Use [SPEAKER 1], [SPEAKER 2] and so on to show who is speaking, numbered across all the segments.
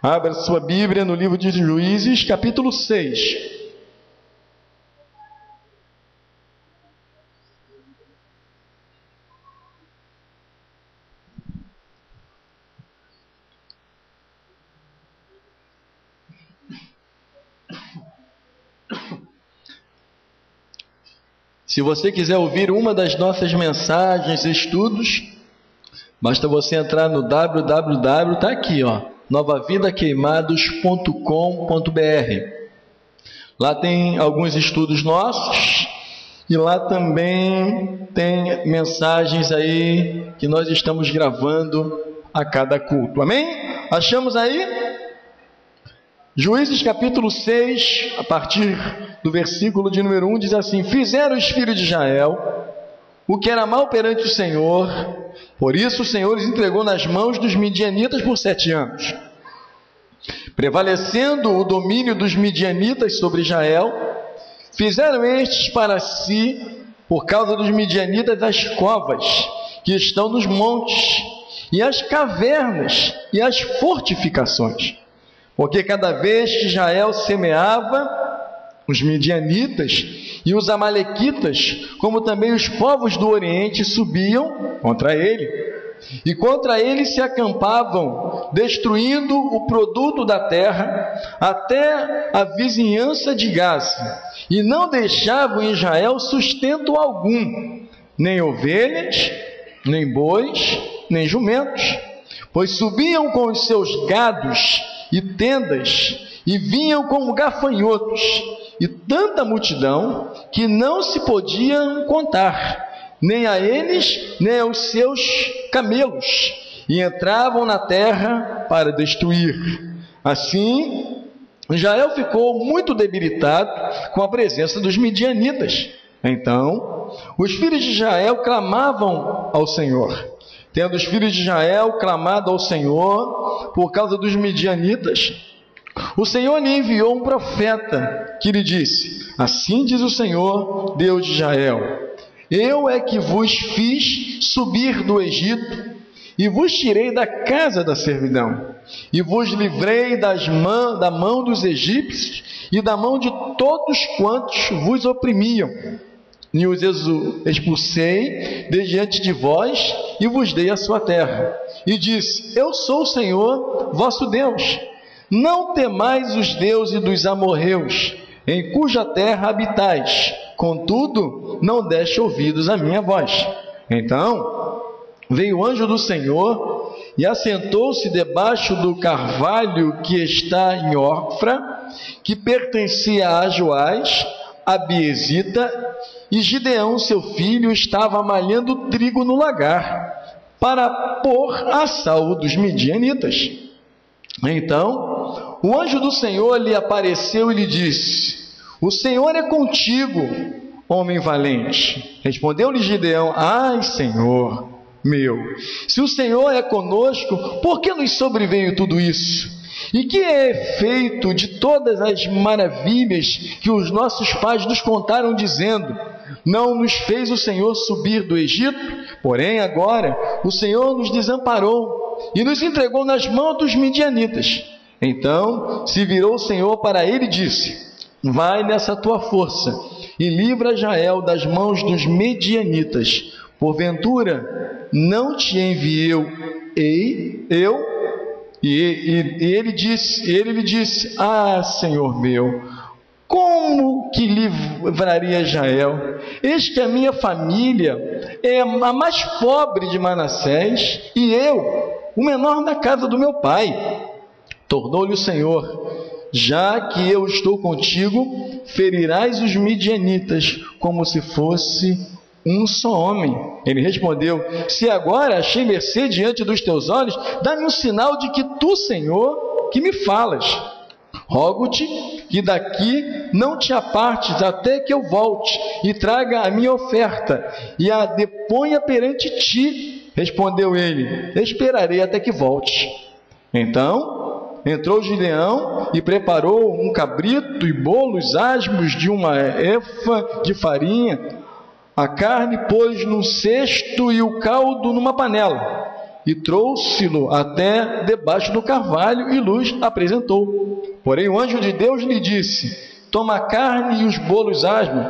[SPEAKER 1] Abra sua Bíblia no livro de Juízes, capítulo 6. Se você quiser ouvir uma das nossas mensagens, estudos, basta você entrar no www, está aqui, novavidaqueimados.com.br. Lá tem alguns estudos nossos e lá também tem mensagens aí que nós estamos gravando a cada culto. Amém? Achamos aí? Juízes capítulo 6, a partir do versículo de número 1, diz assim: Fizeram os filhos de Israel o que era mal perante o Senhor, por isso o Senhor os entregou nas mãos dos midianitas por 7 anos. Prevalecendo o domínio dos midianitas sobre Israel, fizeram estes para si, por causa dos midianitas, as covas que estão nos montes, e as cavernas e as fortificações. Porque cada vez que Israel semeava, os midianitas e os amalequitas, como também os povos do Oriente, subiam contra ele. E contra ele se acampavam, destruindo o produto da terra, até a vizinhança de Gaza. E não deixavam em Israel sustento algum, nem ovelhas, nem bois, nem jumentos. Pois subiam com os seus gados e tendas, e vinham como gafanhotos, e tanta multidão, que não se podiam contar, nem a eles, nem aos seus camelos, e entravam na terra para destruir. Assim, Israel ficou muito debilitado com a presença dos midianitas. Então, os filhos de Israel clamavam ao Senhor. Tendo os filhos de Israel clamado ao Senhor por causa dos midianitas, o Senhor lhe enviou um profeta que lhe disse: Assim diz o Senhor, Deus de Israel: Eu é que vos fiz subir do Egito, e vos tirei da casa da servidão, e vos livrei da mão dos egípcios e da mão de todos quantos vos oprimiam. E os expulsei de diante de vós, e vos dei a sua terra. E disse: Eu sou o Senhor, vosso Deus. Não temais os deuses dos amorreus, em cuja terra habitais. Contudo, não deste ouvidos à minha voz. Então veio o anjo do Senhor, e assentou-se debaixo do carvalho que está em Ofra, que pertencia a Joás, a Biezita, e Gideão, seu filho, estava malhando trigo no lagar, para pôr a salvo dos midianitas. Então, o anjo do Senhor lhe apareceu e lhe disse: O Senhor é contigo, homem valente. Respondeu-lhe Gideão: Ai, Senhor meu, se o Senhor é conosco, por que nos sobreveio tudo isso? E que é efeito de todas as maravilhas que os nossos pais nos contaram, dizendo: Não nos fez o Senhor subir do Egito? Porém agora o Senhor nos desamparou e nos entregou nas mãos dos midianitas. Então se virou o Senhor para ele e disse: Vai nessa tua força e livra Israel das mãos dos midianitas. Porventura não te enviei eu? E ele lhe disse: Ah, Senhor meu, como que livraria Israel? Eis que a minha família é a mais pobre de Manassés, e eu, o menor da casa do meu pai. Tornou-lhe o Senhor: Já que eu estou contigo, ferirás os midianitas como se fosse um só homem. Ele respondeu: Se agora achei mercê diante dos teus olhos, dá-me um sinal de que tu, Senhor, que me falas. Rogo-te que daqui não te apartes até que eu volte e traga a minha oferta e a deponha perante ti. Respondeu ele: Esperarei até que volte. Então entrou Gideão e preparou um cabrito e bolos asmos de uma efa de farinha. A carne pôs num cesto e o caldo numa panela. e trouxe-lo até debaixo do carvalho, e luz apresentou. Porém o anjo de Deus lhe disse: toma a carne e os bolos asmos,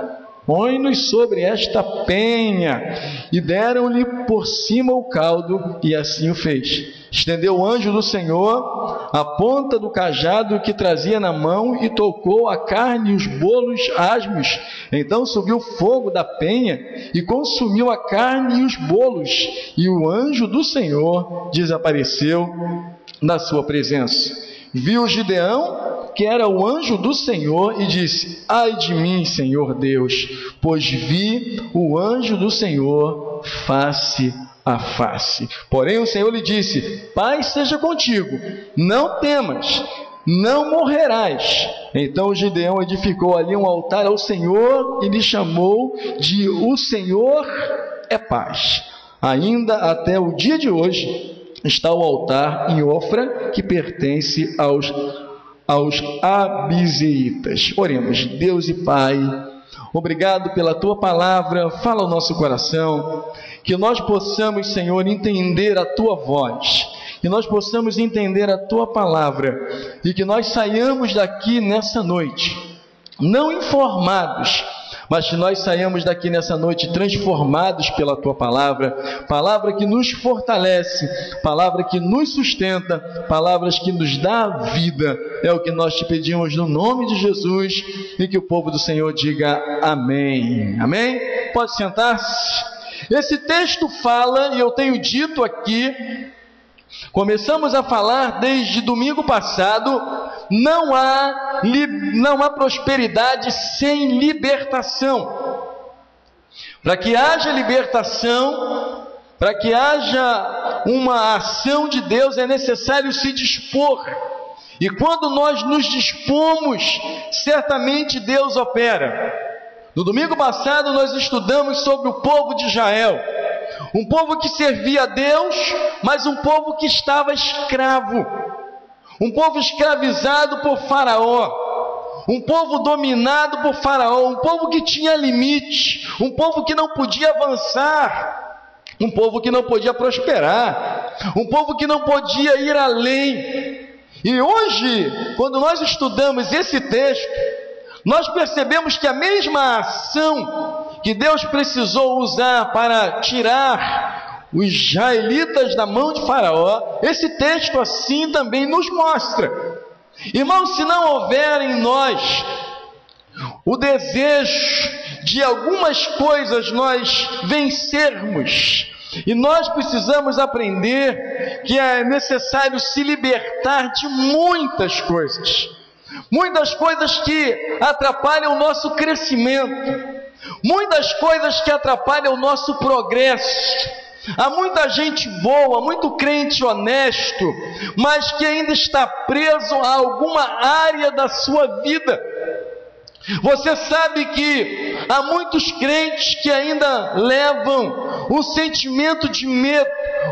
[SPEAKER 1] põe-nos sobre esta penha. E deram-lhe por cima o caldo, e assim o fez. Estendeu o anjo do Senhor a ponta do cajado que trazia na mão, e tocou a carne e os bolos asmos. Então subiu fogo da penha e consumiu a carne e os bolos, e o anjo do Senhor desapareceu da sua presença. Viu Gideão, que era o anjo do Senhor, e disse: ai de mim, Senhor Deus, pois vi o anjo do Senhor face a face. Porém o Senhor lhe disse: paz seja contigo, não temas, não morrerás. Então Gideão edificou ali um altar ao Senhor, e lhe chamou de O Senhor é Paz. Ainda até o dia de hoje está o altar em Ofra, que pertence aos Abizeitas. Oremos. Deus e Pai, obrigado pela Tua palavra. Fala ao nosso coração, que nós possamos, Senhor, entender a Tua voz, que nós possamos entender a Tua palavra, e que nós saiamos daqui nessa noite, não informados, mas que nós saiamos daqui nessa noite transformados pela Tua palavra, palavra que nos fortalece, palavra que nos sustenta, palavras que nos dá vida. É o que nós te pedimos no nome de Jesus, e que o povo do Senhor diga amém. Amém? Pode sentar-se. Esse texto fala, e eu tenho dito aqui, começamos a falar desde domingo passado, não há prosperidade sem libertação. Para que haja libertação, para que haja uma ação de Deus, é necessário se dispor. E quando nós nos dispomos, certamente Deus opera. No domingo passado nós estudamos sobre o povo de Israel, um povo que servia a Deus, mas um povo que estava escravo, um povo escravizado por Faraó, um povo dominado por Faraó, um povo que tinha limite, um povo que não podia avançar, um povo que não podia prosperar, um povo que não podia ir além. E hoje, quando nós estudamos esse texto, nós percebemos que a mesma ação que Deus precisou usar para tirar os israelitas da mão de Faraó, esse texto assim também nos mostra. Irmãos, se não houver em nós o desejo de algumas coisas nós vencermos, e nós precisamos aprender que é necessário se libertar de muitas coisas que atrapalham o nosso crescimento, muitas coisas que atrapalham o nosso progresso. Há muita gente boa, muito crente honesto, mas que ainda está preso a alguma área da sua vida. Você sabe que há muitos crentes que ainda levam um sentimento de medo.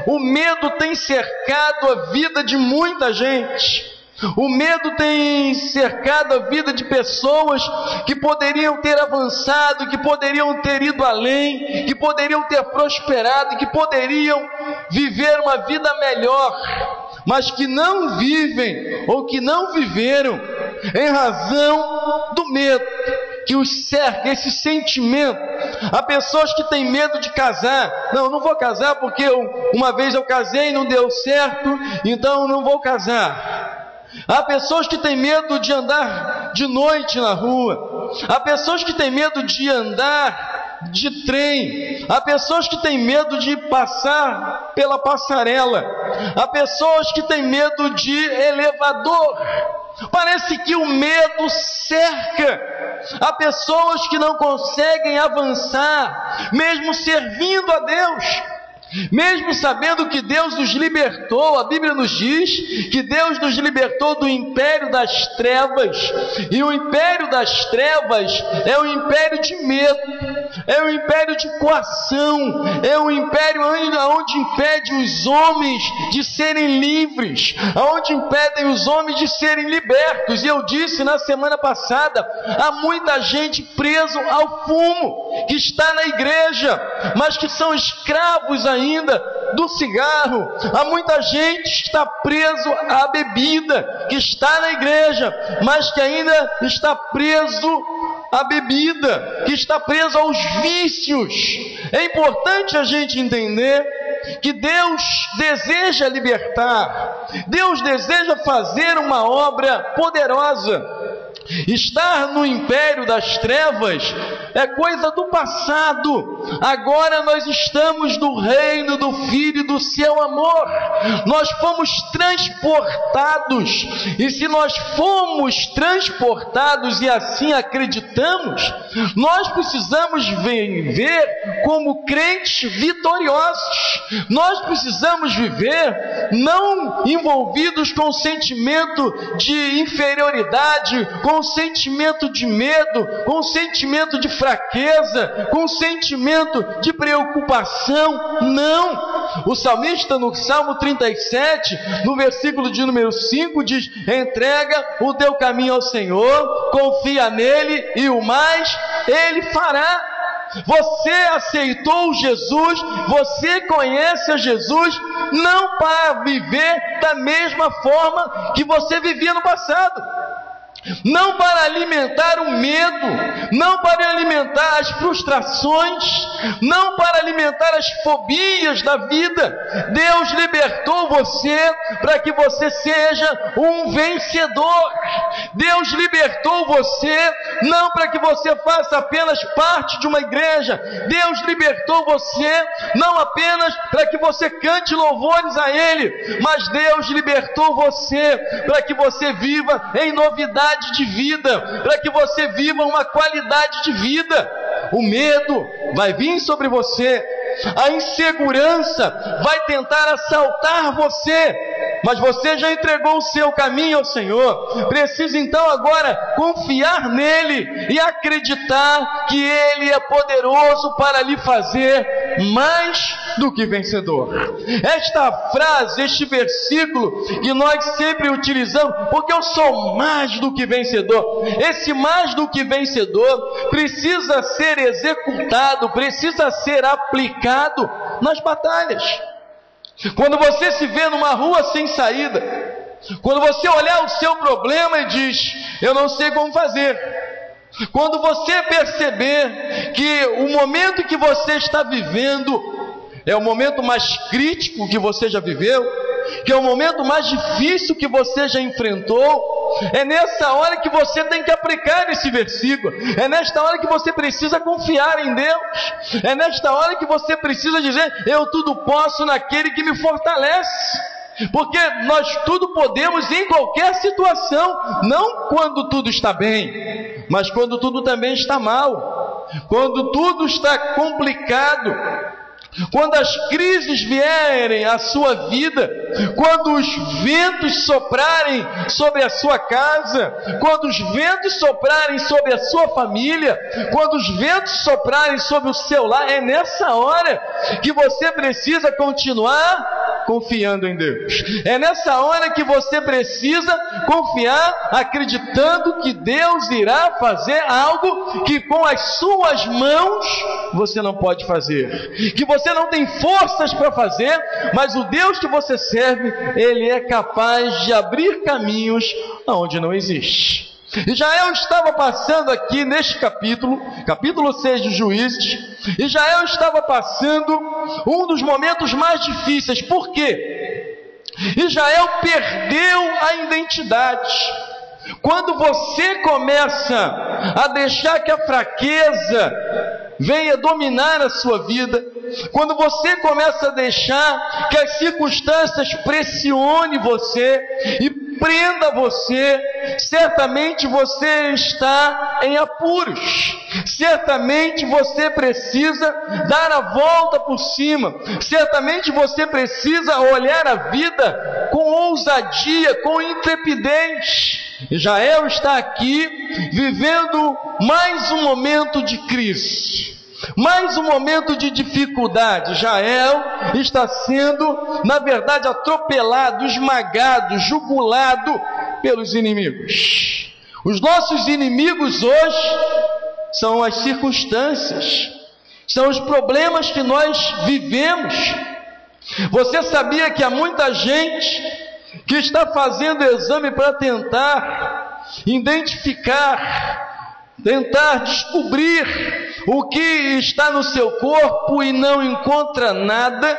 [SPEAKER 1] O medo tem cercado a vida de muita gente. O medo tem cercado a vida de pessoas que poderiam ter avançado, que poderiam ter ido além, que poderiam ter prosperado, que poderiam viver uma vida melhor, mas que não vivem ou que não viveram em razão do medo que os cerca, esse sentimento. Há pessoas que têm medo de casar. Não vou casar porque uma vez eu casei e não deu certo, então não vou casar. Há pessoas que têm medo de andar de noite na rua. Há pessoas que têm medo de andar de trem. Há pessoas que têm medo de passar pela passarela. Há pessoas que têm medo de elevador. Parece que o medo cerca. Há pessoas que não conseguem avançar, mesmo servindo a Deus, mesmo sabendo que Deus nos libertou. A Bíblia nos diz que Deus nos libertou do império das trevas, e o império das trevas é o império de medo, é o império de coação, é o império onde impede os homens de serem livres, onde impedem os homens de serem libertos. E eu disse na semana passada, há muita gente preso ao fumo, que está na igreja, mas que são escravos ainda do cigarro, há muita gente que está preso à bebida, que está na igreja, mas que ainda está preso à bebida, que está preso aos vícios. É importante a gente entender que Deus deseja libertar, Deus deseja fazer uma obra poderosa. Estar no império das trevas é coisa do passado. Agora nós estamos no reino do Filho do seu amor. Nós fomos transportados, e se nós fomos transportados e assim acreditamos, nós precisamos viver como crentes vitoriosos. Nós precisamos viver não envolvidos com sentimento de inferioridade, com sentimento de medo, com sentimento de fraqueza, com sentimento de preocupação. Não! O salmista no Salmo 37, no versículo de número 5, diz: entrega o teu caminho ao Senhor, confia nele e o mais ele fará. Você aceitou Jesus, você conhece a Jesus, não para viver da mesma forma que você vivia no passado, não para alimentar o medo, não para alimentar as frustrações, não para alimentar as fobias da vida. Deus libertou você para que você seja um vencedor. Deus libertou você não para que você faça apenas parte de uma igreja. Deus libertou você não apenas para que você cante louvores a Ele, mas Deus libertou você para que você viva em novidade de vida, para que você viva uma qualidade de vida. O medo vai vir sobre você, a insegurança vai tentar assaltar você, mas você já entregou o seu caminho ao Senhor. Precisa então agora confiar nele e acreditar que Ele é poderoso para lhe fazer mais do que vencedor. Esta frase, este versículo que nós sempre utilizamos, porque eu sou mais do que vencedor. Esse mais do que vencedor precisa ser executado, precisa ser aplicado nas batalhas. Quando você se vê numa rua sem saída, quando você olhar o seu problema e diz: eu não sei como fazer. Quando você perceber que o momento que você está vivendo é o momento mais crítico que você já viveu, que é o momento mais difícil que você já enfrentou, é nessa hora que você tem que aplicar esse versículo, é nesta hora que você precisa confiar em Deus, é nesta hora que você precisa dizer: eu tudo posso naquele que me fortalece. Porque nós tudo podemos em qualquer situação, não quando tudo está bem, mas quando tudo também está mal, quando tudo está complicado, quando as crises vierem à sua vida, quando os ventos soprarem sobre a sua casa, quando os ventos soprarem sobre a sua família, quando os ventos soprarem sobre o seu lar, é nessa hora que você precisa continuar confiando em Deus. É nessa hora que você precisa confiar, acreditando que Deus irá fazer algo que com as suas mãos você não pode fazer, que você não tem forças para fazer, mas o Deus que você serve, Ele é capaz de abrir caminhos onde não existe. Israel estava passando aqui neste capítulo 6 de Juízes, Israel estava passando um dos momentos mais difíceis. Por quê? Israel perdeu a identidade. Quando você começa a deixar que a fraqueza venha dominar a sua vida, quando você começa a deixar que as circunstâncias pressionem você e prenda você, certamente você está em apuros, certamente você precisa dar a volta por cima, certamente você precisa olhar a vida com ousadia, com intrepidez. Israel está aqui vivendo mais um momento de crise, mais um momento de dificuldade. Israel está sendo, na verdade, atropelado, esmagado, jugulado pelos inimigos. Os nossos inimigos hoje são as circunstâncias, são os problemas que nós vivemos. Você sabia que há muita gente que está fazendo exame para tentar identificar, tentar descobrir o que está no seu corpo e não encontra nada,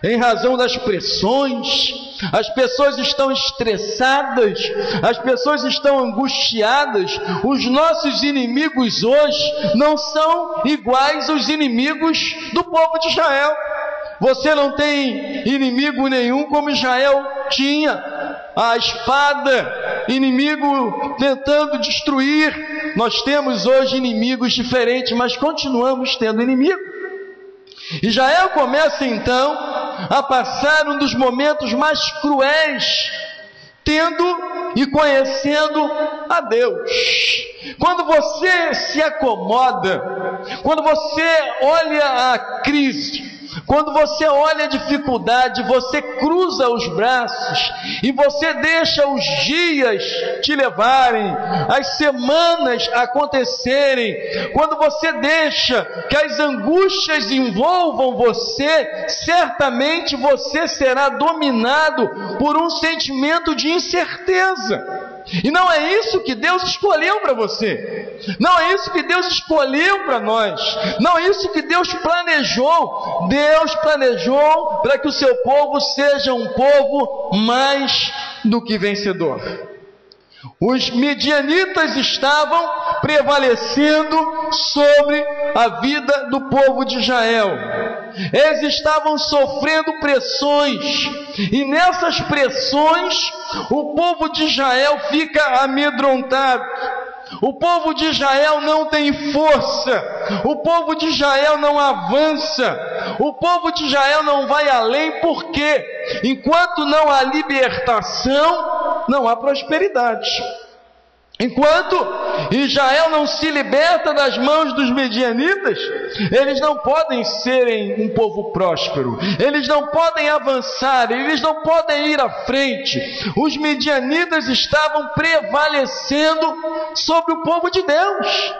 [SPEAKER 1] em razão das pressões? As pessoas estão estressadas, as pessoas estão angustiadas. Os nossos inimigos hoje não são iguais aos inimigos do povo de Israel. Você não tem inimigo nenhum como Israel tinha, a espada, inimigo tentando destruir. Nós temos hoje inimigos diferentes, mas continuamos tendo inimigo. Israel começa então a passar um dos momentos mais cruéis, tendo e conhecendo a Deus. Quando você se acomoda, quando você olha a crise, quando você olha a dificuldade, você cruza os braços e você deixa os dias te levarem, as semanas acontecerem, quando você deixa que as angústias envolvam você, certamente você será dominado por um sentimento de incerteza. E não é isso que Deus escolheu para você, não é isso que Deus escolheu para nós, não é isso que Deus planejou. Deus planejou para que o seu povo seja um povo mais do que vencedor. Os midianitas estavam prevalecendo sobre a vida do povo de Israel. Eles estavam sofrendo pressões, e nessas pressões o povo de Israel fica amedrontado. O povo de Israel não tem força, o povo de Israel não avança, o povo de Israel não vai além, porque enquanto não há libertação, não há prosperidade. Enquanto Israel não se liberta das mãos dos midianitas, eles não podem serem um povo próspero, eles não podem avançar, eles não podem ir à frente. Os midianitas estavam prevalecendo sobre o povo de Deus.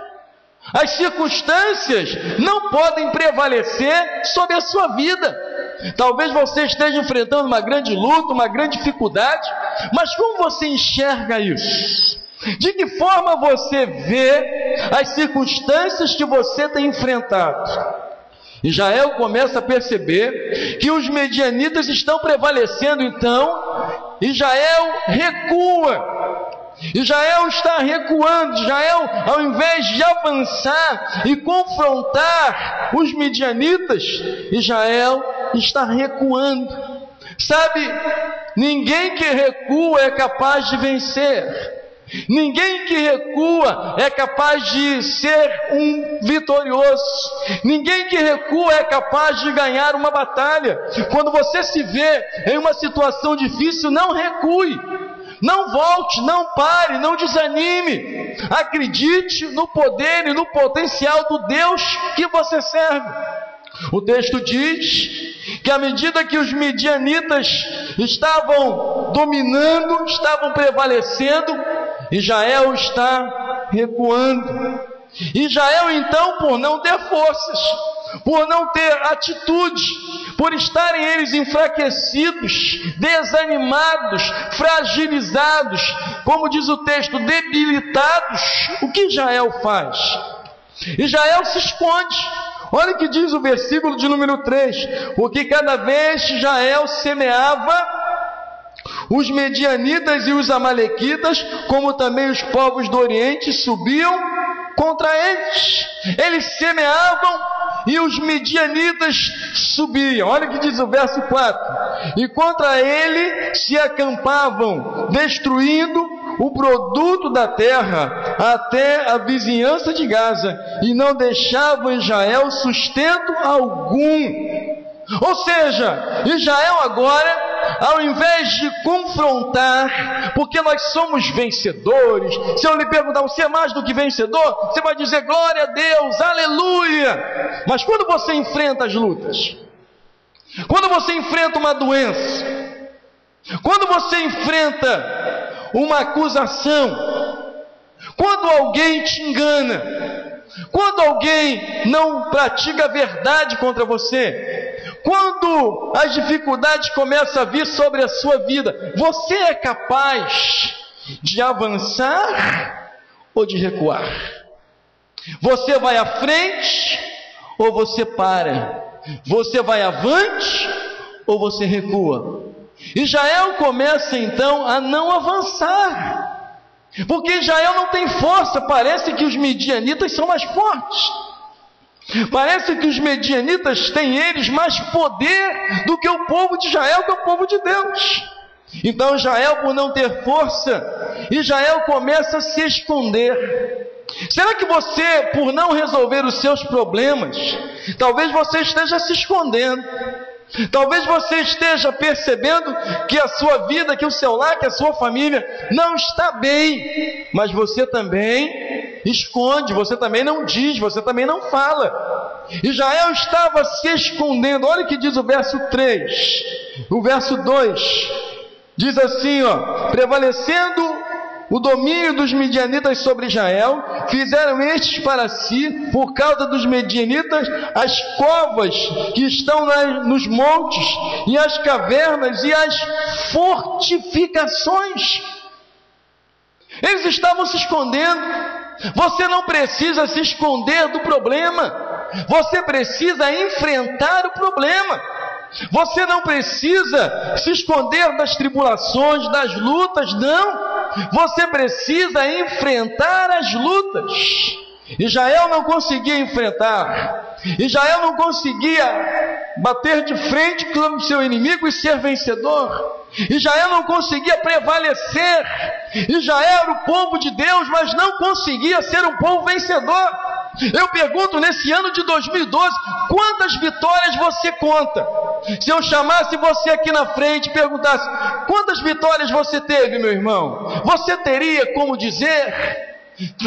[SPEAKER 1] As circunstâncias não podem prevalecer sobre a sua vida. Talvez você esteja enfrentando uma grande luta, uma grande dificuldade, mas como você enxerga isso? De que forma você vê as circunstâncias que você tem enfrentado? Israel começa a perceber que os medianitas estão prevalecendo, então Israel recua. Israel está recuando. Israel, ao invés de avançar e confrontar os midianitas, Israel está recuando. Sabe, ninguém que recua é capaz de vencer. Ninguém que recua é capaz de ser um vitorioso. Ninguém que recua é capaz de ganhar uma batalha. Quando você se vê em uma situação difícil, não recue, não volte, não pare, não desanime. Acredite no poder e no potencial do Deus que você serve. O texto diz que à medida que os midianitas estavam dominando, estavam prevalecendo, Israel está recuando. Israel então, por não ter forças, por não ter atitude, por estarem eles enfraquecidos, desanimados, fragilizados, como diz o texto, debilitados, o que Israel faz? Israel se esconde. Olha o que diz o versículo de número 3: porque cada vez que Israel semeava, os medianitas e os amalequitas, como também os povos do Oriente, subiam contra eles. Eles semeavam e os medianitas subiam. Olha o que diz o verso 4: e contra ele se acampavam, destruindo o produto da terra até a vizinhança de Gaza, e não deixavam Israel sustento algum. Ou seja, Israel agora, ao invés de confrontar, porque nós somos vencedores, se eu lhe perguntar, você é mais do que vencedor? Você vai dizer, glória a Deus, aleluia. Mas quando você enfrenta as lutas, quando você enfrenta uma doença, quando você enfrenta uma acusação, quando alguém te engana, quando alguém não pratica a verdade contra você, Quando as dificuldades começam a vir sobre a sua vida, você é capaz de avançar ou de recuar? Você vai à frente ou você para? Você vai avante ou você recua? Israel começa então a não avançar, porque Israel não tem força. Parece que os midianitas são mais fortes. Parece que os medianitas têm eles mais poder do que o povo de Israel, que é o povo de Deus. Então Israel, por não ter força, Israel começa a se esconder. Será que você, por não resolver os seus problemas, talvez você esteja se escondendo? Talvez você esteja percebendo que a sua vida, que o seu lar, que a sua família não está bem, mas você também esconde, você também não diz, você também não fala. Israel estava se escondendo. Olha o que diz o verso 3. O verso 2 diz assim, prevalecendo o domínio dos midianitas sobre Israel, fizeram estes para si, por causa dos midianitas, as covas que estão nos montes, e as cavernas, e as fortificações. Eles estavam se escondendo. Você não precisa se esconder do problema, você precisa enfrentar o problema. Você não precisa se esconder das tribulações, das lutas, não. Você precisa enfrentar as lutas. Israel não conseguia enfrentar. Israel não conseguia bater de frente com o seu inimigo e ser vencedor. Israel não conseguia prevalecer. Israel era o povo de Deus, mas não conseguia ser um povo vencedor. Eu pergunto, nesse ano de 2012, quantas vitórias você conta? Se eu chamasse você aqui na frente e perguntasse, quantas vitórias você teve, meu irmão? Você teria como dizer?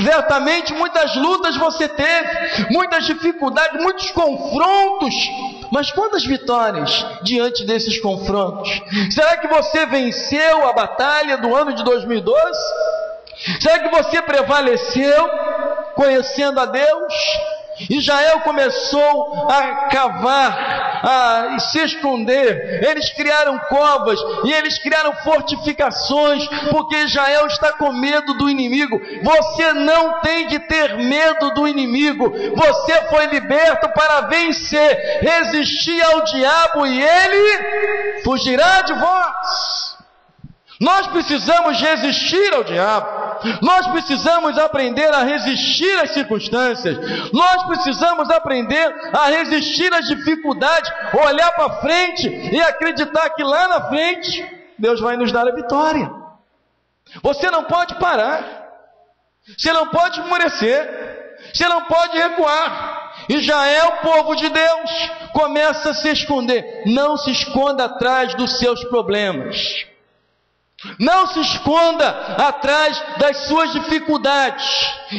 [SPEAKER 1] Certamente muitas lutas você teve, muitas dificuldades, muitos confrontos. Mas quantas vitórias diante desses confrontos? Será que você venceu a batalha do ano de 2012? Será que você prevaleceu conhecendo a Deus? Israel começou a cavar, a se esconder. Eles criaram covas e eles criaram fortificações, porque Israel está com medo do inimigo. Você não tem que ter medo do inimigo. Você foi liberto para vencer, resistir ao diabo e ele fugirá de vós. Nós precisamos resistir ao diabo. Nós precisamos aprender a resistir às circunstâncias. Nós precisamos aprender a resistir às dificuldades, olhar para frente e acreditar que lá na frente Deus vai nos dar a vitória. Você não pode parar. Você não pode esmorecer. Você não pode recuar. Israel, povo de Deus, começa a se esconder. Não se esconda atrás dos seus problemas. Não se esconda atrás das suas dificuldades.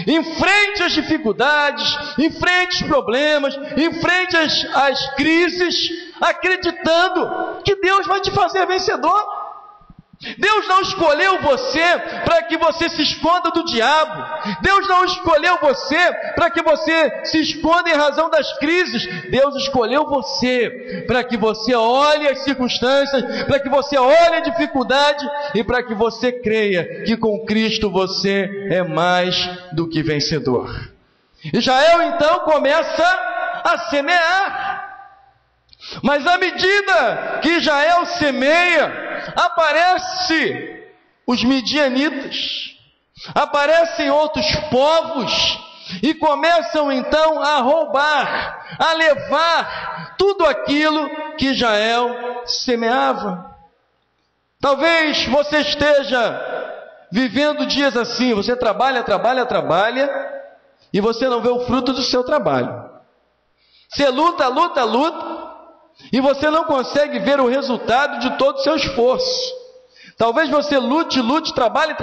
[SPEAKER 1] Enfrente as dificuldades, enfrente os problemas, enfrente as crises, acreditando que Deus vai te fazer vencedor. Deus não escolheu você para que você se esconda do diabo. Deus não escolheu você para que você se esconda em razão das crises. Deus escolheu você para que você olhe as circunstâncias, para que você olhe a dificuldade e para que você creia que com Cristo você é mais do que vencedor. Israel então começa a semear. Mas à medida que Israel semeia, aparecem os midianitas, aparecem outros povos e começam então a roubar, a levar tudo aquilo que Israel semeava. Talvez você esteja vivendo dias assim, você trabalha e você não vê o fruto do seu trabalho. Você luta e você não consegue ver o resultado de todo o seu esforço. Talvez você lute, trabalhe,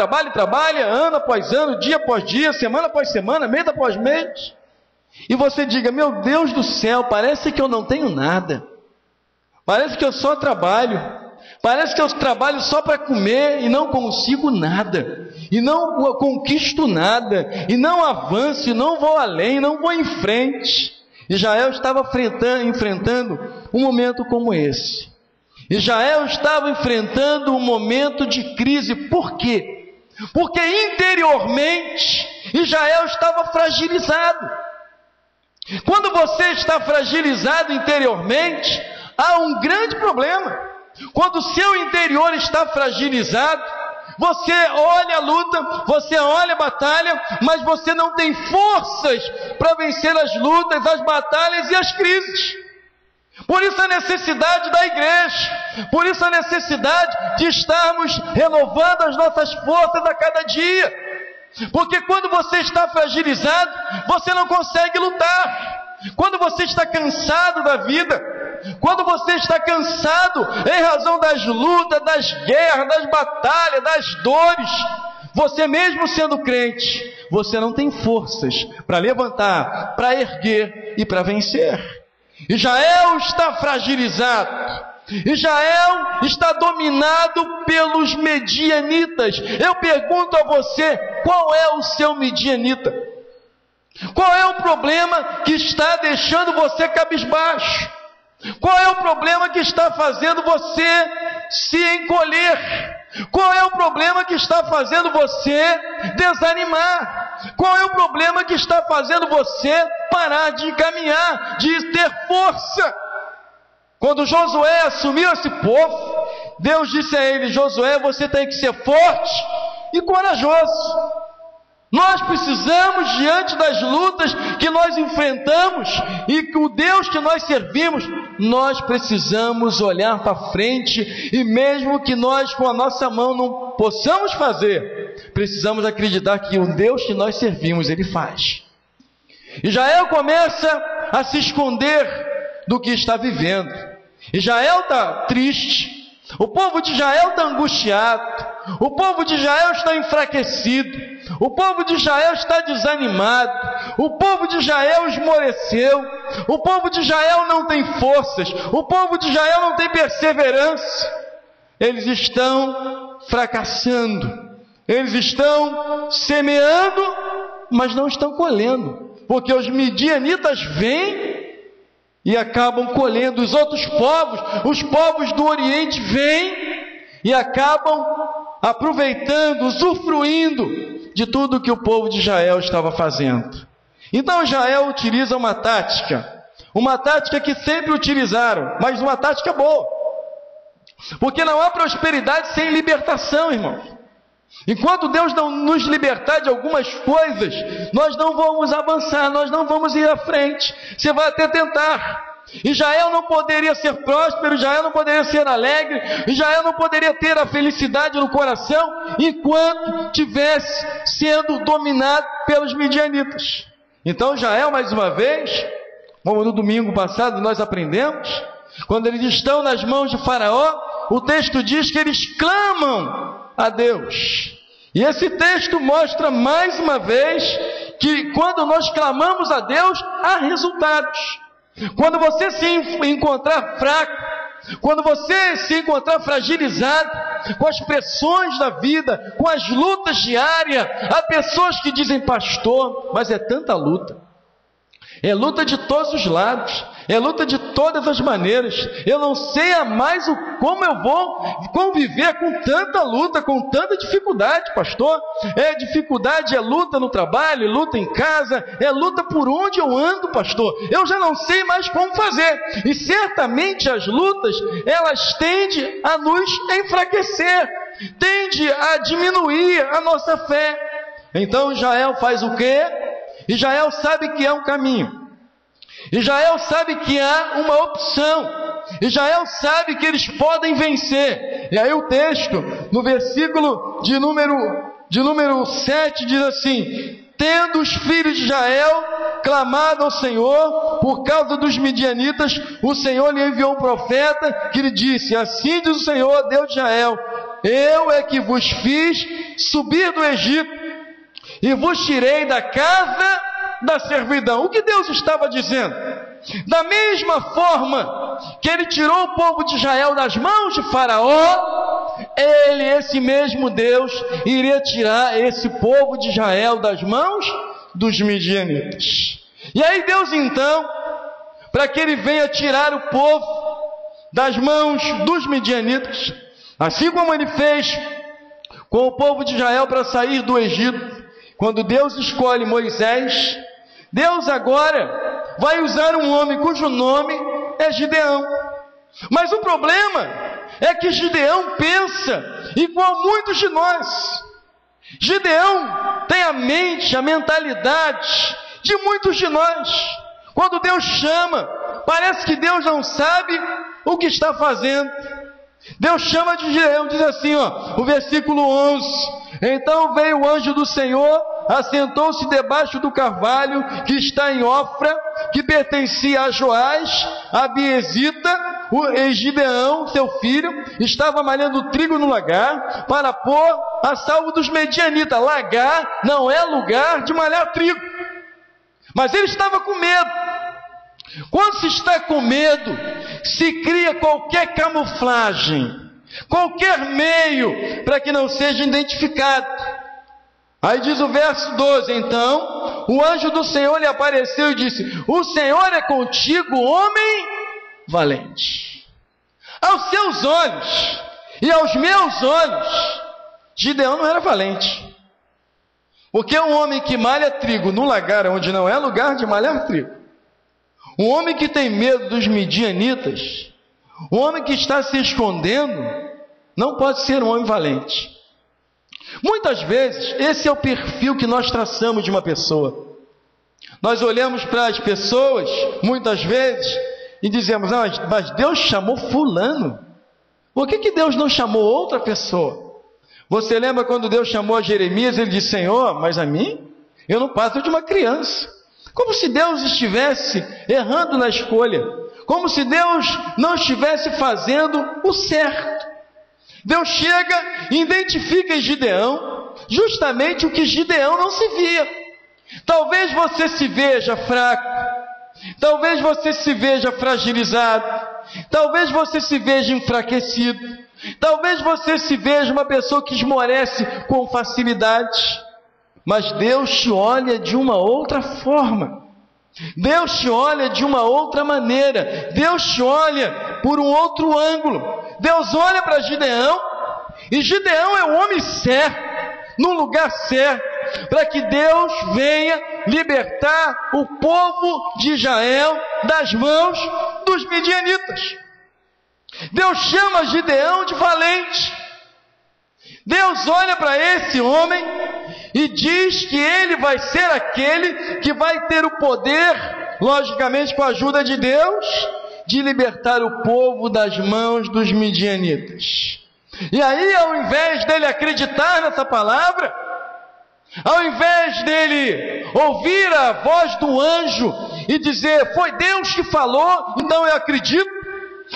[SPEAKER 1] ano após ano, dia após dia, semana após semana, mês após mês, e você diga, meu Deus do céu, parece que eu não tenho nada, parece que eu só trabalho, parece que eu trabalho só para comer e não consigo nada, e não conquisto nada, e não avanço, e não vou além, não vou em frente. Israel estava enfrentando um momento como esse. Israel estava enfrentando um momento de crise. Por quê? Porque interiormente Israel estava fragilizado. Quando você está fragilizado interiormente, há um grande problema. Quando o seu interior está fragilizado, você olha a luta, você olha a batalha, mas você não tem forças para vencer as lutas, as batalhas e as crises. Por isso a necessidade da igreja, por isso a necessidade de estarmos renovando as nossas forças a cada dia. Porque quando você está fragilizado, você não consegue lutar. Quando você está cansado da vida, quando você está cansado em razão das lutas, das guerras, das batalhas, das dores, você mesmo sendo crente, você não tem forças para levantar, para erguer e para vencer. Israel está fragilizado. Israel está dominado pelos medianitas. Eu pergunto a você, qual é o seu medianita? Qual é o problema que está deixando você cabisbaixo? Qual é o problema que está fazendo você se encolher? Qual é o problema que está fazendo você desanimar? Qual é o problema que está fazendo você parar de caminhar, de ter força? Quando Josué assumiu esse povo, Deus disse a ele: Josué, você tem que ser forte e corajoso. Nós precisamos, diante das lutas que nós enfrentamos e que o Deus que nós servimos, nós precisamos olhar para frente, e mesmo que nós com a nossa mão não possamos fazer, precisamos acreditar que o Deus que nós servimos, Ele faz. Israel começa a se esconder do que está vivendo. Israel está triste, o povo de Israel está angustiado, o povo de Israel está enfraquecido, o povo de Israel está desanimado, o povo de Israel esmoreceu, o povo de Israel não tem forças, o povo de Israel não tem perseverança. Eles estão fracassando, eles estão semeando, mas não estão colhendo, porque os midianitas vêm e acabam colhendo. Os outros povos, os povos do Oriente, vêm e acabam aproveitando, usufruindo de tudo que o povo de Israel estava fazendo. Então Israel utiliza uma tática que sempre utilizaram, mas uma tática boa, porque não há prosperidade sem libertação, irmão. Enquanto Deus não nos libertar de algumas coisas, nós não vamos avançar, nós não vamos ir à frente. Você vai até tentar. Israel não poderia ser próspero, Israel não poderia ser alegre, Israel não poderia ter a felicidade no coração enquanto tivesse sendo dominado pelos midianitas. Então Israel, mais uma vez, como no domingo passado nós aprendemos, quando eles estão nas mãos de Faraó, o texto diz que eles clamam a Deus. E esse texto mostra mais uma vez que quando nós clamamos a Deus, há resultados. Quando você se encontrar fraco, quando você se encontrar fragilizado com as pressões da vida, com as lutas diárias, há pessoas que dizem: pastor, mas é tanta luta. É luta de todos os lados, é luta de todas as maneiras. Eu não sei mais como eu vou conviver com tanta luta, com tanta dificuldade, pastor. Dificuldade, é luta no trabalho, é luta em casa, é luta por onde eu ando, pastor. Eu já não sei mais como fazer. E certamente as lutas, elas tendem a nos enfraquecer, tendem a diminuir a nossa fé. Então Israel faz o quê? Israel sabe que há um caminho, Israel sabe que há uma opção, Israel sabe que eles podem vencer. E aí o texto, no versículo de número 7, diz assim: tendo os filhos de Israel clamado ao Senhor por causa dos midianitas, o Senhor lhe enviou um profeta que lhe disse: assim diz o Senhor, Deus de Israel, eu é que vos fiz subir do Egito e vos tirei da casa da servidão. O que Deus estava dizendo? Da mesma forma que Ele tirou o povo de Israel das mãos de Faraó, esse mesmo Deus, iria tirar esse povo de Israel das mãos dos midianitas. E aí Deus então para que ele venha tirar o povo das mãos dos midianitas, assim como ele fez com o povo de Israel para sair do Egito. Quando Deus escolhe Moisés, Deus agora vai usar um homem cujo nome é Gideão. Mas o problema é que Gideão pensa igual muitos de nós. Gideão tem a mente, a mentalidade de muitos de nós. Quando Deus chama, parece que Deus não sabe o que está fazendo. Deus chama de Gideão, diz assim, o versículo 11: então veio o anjo do Senhor, assentou-se debaixo do carvalho que está em Ofra, que pertencia a Joás, a Biezita. E Gideão, seu filho, estava malhando trigo no lagar para pôr a salvo dos medianitas. Lagar não é lugar de malhar trigo. Mas ele estava com medo. Quando se está com medo, se cria qualquer camuflagem, qualquer meio para que não seja identificado. Aí diz o verso 12: então o anjo do Senhor lhe apareceu e disse: o Senhor é contigo, homem valente. Aos seus olhos e aos meus olhos, Gideão não era valente. Porque um homem que malha trigo no lagar onde não é lugar de malhar trigo, um homem que tem medo dos midianitas, um homem que está se escondendo, não pode ser um homem valente. Muitas vezes, esse é o perfil que nós traçamos de uma pessoa. Nós olhamos para as pessoas, muitas vezes, e dizemos: mas Deus chamou fulano. Por que Deus não chamou outra pessoa? Você lembra quando Deus chamou a Jeremias, ele disse: Senhor, mas a mim? Eu não passo de uma criança. Como se Deus estivesse errando na escolha. Como se Deus não estivesse fazendo o certo. Deus chega e identifica em Gideão justamente o que Gideão não se via. Talvez você se veja fraco. Talvez você se veja fragilizado. Talvez você se veja enfraquecido. Talvez você se veja uma pessoa que esmorece com facilidade. Mas Deus te olha de uma outra forma. Deus te olha de uma outra maneira. Deus te olha por um outro ângulo. Deus olha para Gideão, e Gideão é o homem certo, no lugar certo, para que Deus venha libertar o povo de Israel das mãos dos midianitas. Deus chama Gideão de valente. Deus olha para esse homem e diz que ele vai ser aquele que vai ter o poder, logicamente com a ajuda de Deus, de libertar o povo das mãos dos midianitas. E aí, ao invés dele acreditar nessa palavra, ao invés dele ouvir a voz do anjo e dizer: foi Deus que falou, então eu acredito,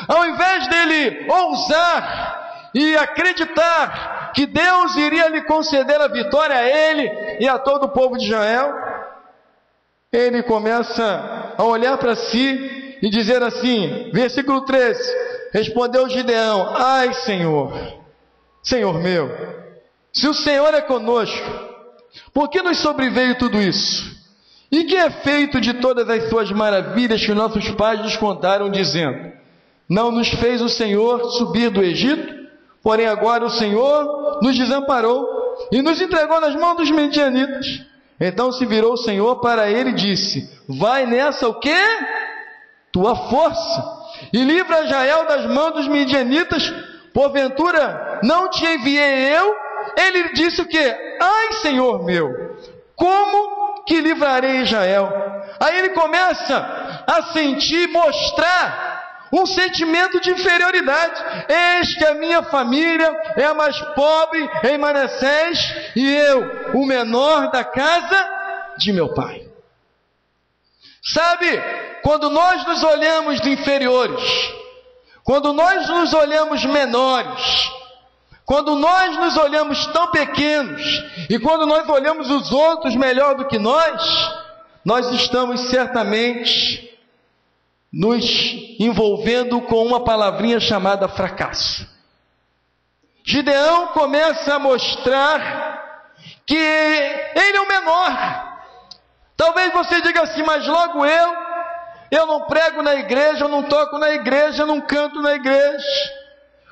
[SPEAKER 1] ao invés dele ousar e acreditar que Deus iria lhe conceder a vitória a ele e a todo o povo de Israel, ele começa a olhar para si e dizer assim, versículo 13: respondeu Gideão: ai Senhor, Senhor meu, se o Senhor é conosco, por que nos sobreveio tudo isso? E que é feito de todas as suas maravilhas que nossos pais nos contaram, dizendo: não nos fez o Senhor subir do Egito? Porém agora o Senhor nos desamparou e nos entregou nas mãos dos midianitas. Então se virou o Senhor para ele e disse: vai nessa o quê? Tua força, e livra Israel das mãos dos midianitas. Porventura não te enviei eu? Ele disse o quê? Ai Senhor meu, como que livrarei Israel? Aí ele começa a sentir, mostrar um sentimento de inferioridade. Eis que a minha família é a mais pobre em Manassés, e eu, o menor da casa de meu pai. Sabe, quando nós nos olhamos de inferiores, quando nós nos olhamos menores, quando nós nos olhamos tão pequenos, e quando nós olhamos os outros melhor do que nós estamos certamente nos envolvendo com uma palavrinha chamada fracasso. Gideão começa a mostrar que ele é o menor. Talvez você diga assim: mas logo Eu não prego na igreja, eu não toco na igreja, eu não canto na igreja.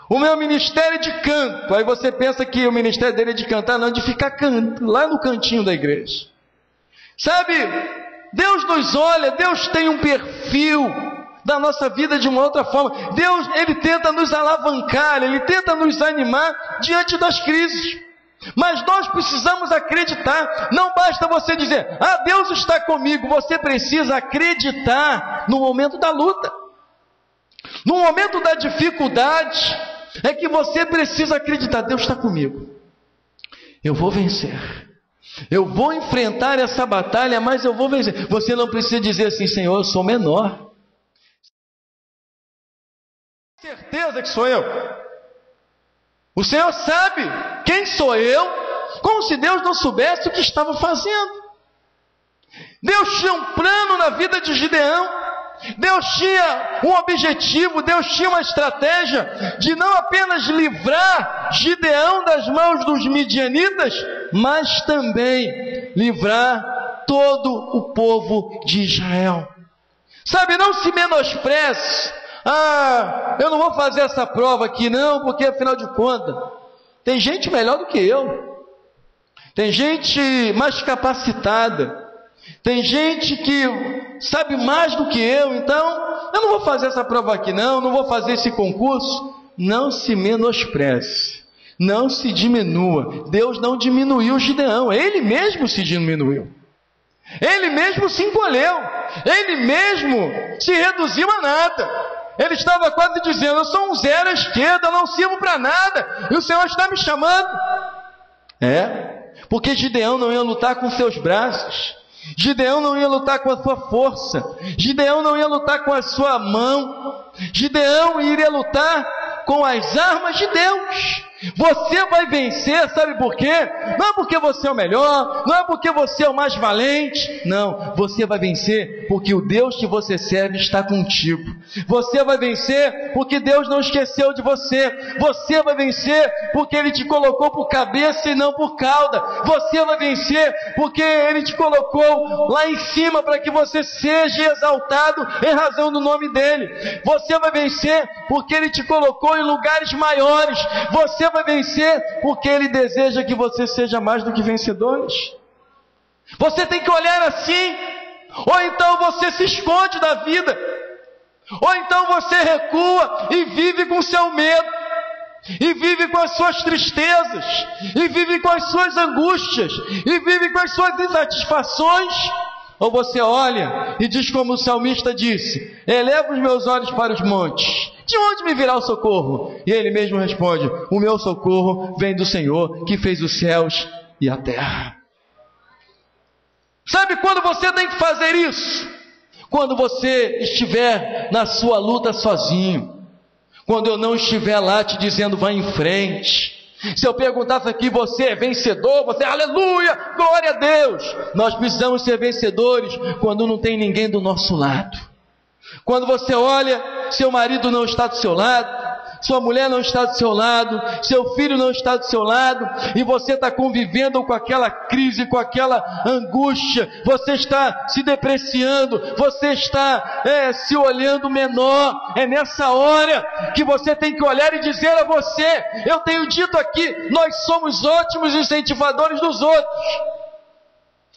[SPEAKER 1] O meu ministério é de canto. Aí você pensa que o ministério dele é de cantar, não, de ficar canto, lá no cantinho da igreja. Sabe, Deus nos olha, Deus tem um perfil da nossa vida de uma outra forma. Deus, Ele tenta nos alavancar, Ele tenta nos animar diante das crises. Mas nós precisamos acreditar. Não basta você dizer, Deus está comigo. Você precisa acreditar no momento da luta. No momento da dificuldade, é que você precisa acreditar, Deus está comigo. Eu vou vencer. Eu vou enfrentar essa batalha, mas eu vou vencer. Você não precisa dizer assim, Senhor, eu sou menor. Certeza que sou eu. O Senhor sabe quem sou eu, como se Deus não soubesse o que estava fazendo. Deus tinha um plano na vida de Gideão. Deus tinha um objetivo, Deus tinha uma estratégia de não apenas livrar Gideão das mãos dos midianitas, mas também livrar todo o povo de Israel. Sabe, não se menospreze. Eu não vou fazer essa prova aqui não, porque afinal de contas, tem gente melhor do que eu. Tem gente mais capacitada. Tem gente que sabe mais do que eu, então eu não vou fazer essa prova aqui não vou fazer esse concurso. Não se menospreze, não se diminua. Deus não diminuiu Gideão, ele mesmo se diminuiu. Ele mesmo se encolheu, ele mesmo se reduziu a nada. Ele estava quase dizendo, eu sou um zero à esquerda, eu não sirvo para nada, e o Senhor está me chamando. Porque Gideão não ia lutar com seus braços, Gideão não ia lutar com a sua força, Gideão não ia lutar com a sua mão, Gideão iria lutar com as armas de Deus. Você vai vencer, sabe por quê? Não é porque você é o melhor, não é porque você é o mais valente, não, você vai vencer porque o Deus que você serve está contigo. Você vai vencer porque Deus não esqueceu de você. Você vai vencer porque Ele te colocou por cabeça e não por cauda. Você vai vencer porque Ele te colocou lá em cima para que você seja exaltado em razão do nome dEle. Você vai vencer porque Ele te colocou em lugares maiores. Você vai vencer porque Ele deseja que você seja mais do que vencedores. Você tem que olhar assim. Ou então você se esconde da vida, ou então você recua e vive com seu medo, e vive com as suas tristezas, e vive com as suas angústias, e vive com as suas insatisfações. Ou você olha e diz como o salmista disse, eleva os meus olhos para os montes, de onde me virá o socorro? E ele mesmo responde, o meu socorro vem do Senhor que fez os céus e a terra. Sabe quando você tem que fazer isso? Quando você estiver na sua luta sozinho. Quando eu não estiver lá te dizendo, vai em frente. Se eu perguntasse aqui, você é vencedor? Você, aleluia, glória a Deus. Nós precisamos ser vencedores quando não tem ninguém do nosso lado. Quando você olha, seu marido não está do seu lado, sua mulher não está do seu lado, seu filho não está do seu lado, e você está convivendo com aquela crise, com aquela angústia, você está se depreciando, você está se olhando menor. É nessa hora que você tem que olhar e dizer a você, eu tenho dito aqui, nós somos ótimos incentivadores dos outros.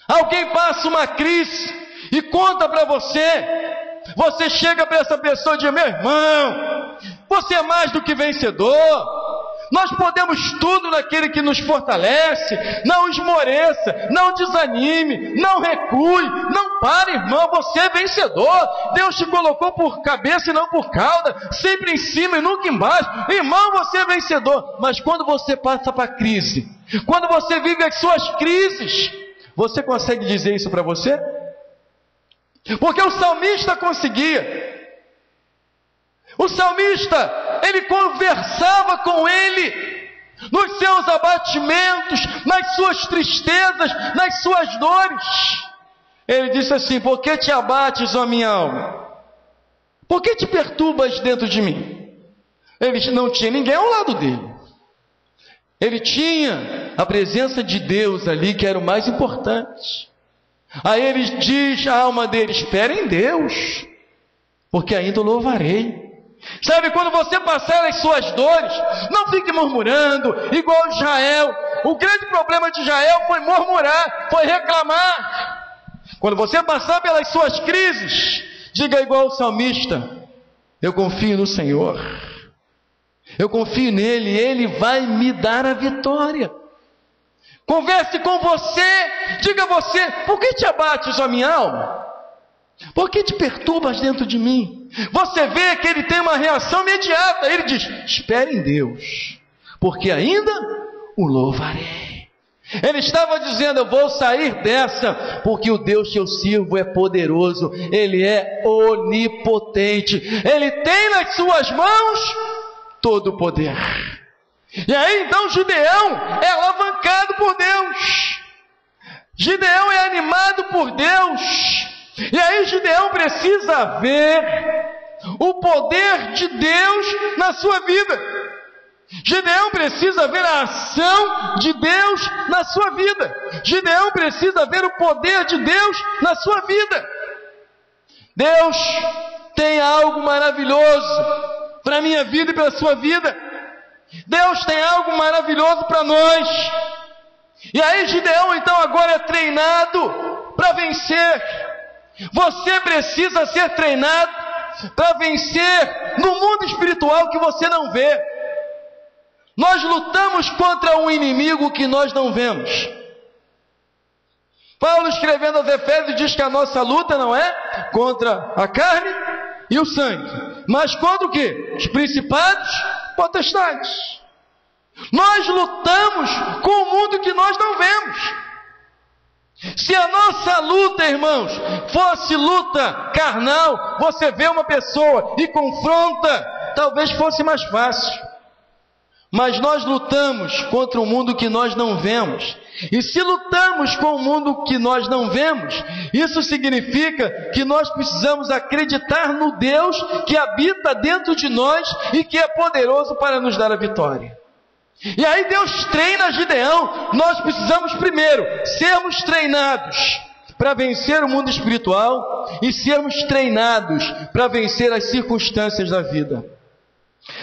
[SPEAKER 1] Alguém passa uma crise e conta para você, você chega para essa pessoa e diz, meu irmão, você é mais do que vencedor, nós podemos tudo naquele que nos fortalece. Não esmoreça, não desanime, não recue, não pare, irmão, você é vencedor. Deus te colocou por cabeça e não por cauda, sempre em cima e nunca embaixo. Irmão, você é vencedor. Mas quando você passa para a crise, quando você vive as suas crises, você consegue dizer isso para você? Porque o salmista conseguia. O salmista, ele conversava com ele nos seus abatimentos, nas suas tristezas, nas suas dores. Ele disse assim, por que te abates, ó minha alma? Por que te perturbas dentro de mim? Ele não tinha ninguém ao lado dele. Ele tinha a presença de Deus ali, que era o mais importante. Aí ele diz à alma dele, espera em Deus. porque ainda o louvarei. Sabe, quando você passar as suas dores, não fique murmurando, igual Israel. O grande problema de Israel foi murmurar, foi reclamar. Quando você passar pelas suas crises, diga igual o salmista: eu confio no Senhor, eu confio nele, ele vai me dar a vitória. Converse com você, diga a você: por que te abates a minha alma? Por que te perturbas dentro de mim? Você vê que ele tem uma reação imediata. Ele diz: espere em Deus, porque ainda o louvarei. Ele estava dizendo: eu vou sair dessa, porque o Deus que eu sirvo é poderoso, ele é onipotente, ele tem nas suas mãos todo o poder. E aí então Gideão é alavancado por Deus, Gideão é animado por Deus. E aí Gideão precisa ver o poder de Deus na sua vida. Gideão precisa ver a ação de Deus na sua vida. Gideão precisa ver o poder de Deus na sua vida. Deus tem algo maravilhoso para a minha vida e para a sua vida. Deus tem algo maravilhoso para nós. E aí Gideão então agora é treinado para vencer. Você precisa ser treinado para vencer no mundo espiritual que você não vê. Nós lutamos contra um inimigo que nós não vemos. Paulo, escrevendo aos Efésios, diz que a nossa luta não é contra a carne e o sangue, mas contra o quê? Os principados, potestades. Nós lutamos com o mundo que nós não vemos. Se a nossa luta, irmãos, fosse luta carnal, você vê uma pessoa e confronta, talvez fosse mais fácil. Mas nós lutamos contra o mundo que nós não vemos. E se lutamos com o mundo que nós não vemos, isso significa que nós precisamos acreditar no Deus que habita dentro de nós e que é poderoso para nos dar a vitória. E aí Deus treina Gideão. Nós precisamos primeiro sermos treinados para vencer o mundo espiritual e sermos treinados para vencer as circunstâncias da vida.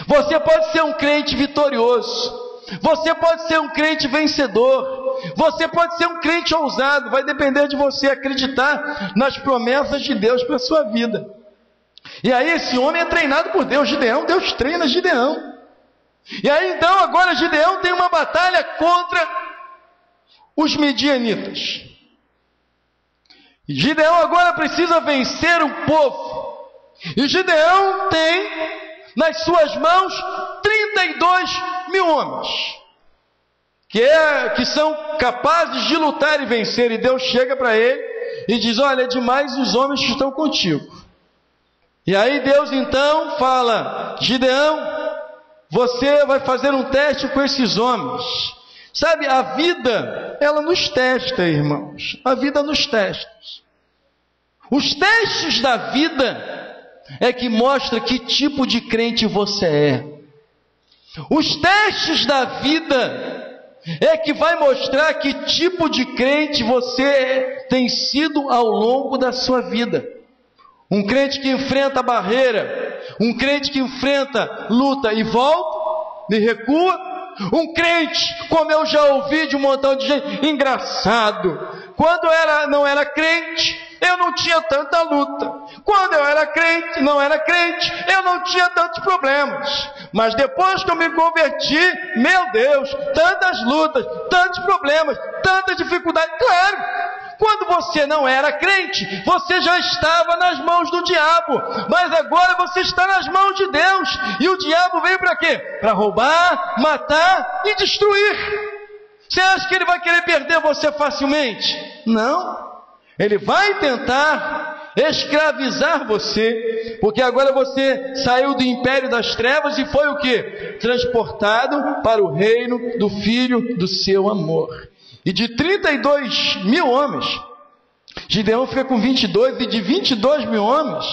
[SPEAKER 1] Você pode ser um crente vitorioso, você pode ser um crente vencedor, você pode ser um crente ousado. Vai depender de você acreditar nas promessas de Deus para a sua vida. E aí esse homem é treinado por Deus. Gideão, Deus treina Gideão. E aí então agora Gideão tem uma batalha contra os midianitas. Gideão agora precisa vencer um povo. E Gideão tem nas suas mãos 32 mil homens, que são capazes de lutar e vencer. E Deus chega para ele e diz: olha, é demais os homens que estão contigo. E aí Deus então fala: Gideão, você vai fazer um teste com esses homens. Sabe, a vida, ela nos testa, irmãos. A vida nos testa. Os testes da vida é que mostra que tipo de crente você é. Os testes da vida é que vai mostrar que tipo de crente você tem sido ao longo da sua vida. Um crente que enfrenta a barreira, um crente que enfrenta luta e volta, e recua. Um crente, como eu já ouvi de um montão de gente, engraçado, quando não era crente, eu não tinha tanta luta. Quando eu era crente, não era crente, eu não tinha tantos problemas. Mas depois que eu me converti, meu Deus, tantas lutas, tantos problemas, tanta dificuldade. Claro, quando você não era crente, você já estava nas mãos do diabo. Mas agora você está nas mãos de Deus. E o diabo veio para quê? Para roubar, matar e destruir. Você acha que ele vai querer perder você facilmente? Não. Ele vai tentar escravizar você, porque agora você saiu do império das trevas e foi o quê? Transportado para o reino do Filho do seu amor. E de 32 mil homens, Gideão fica com 22, e de 22 mil homens,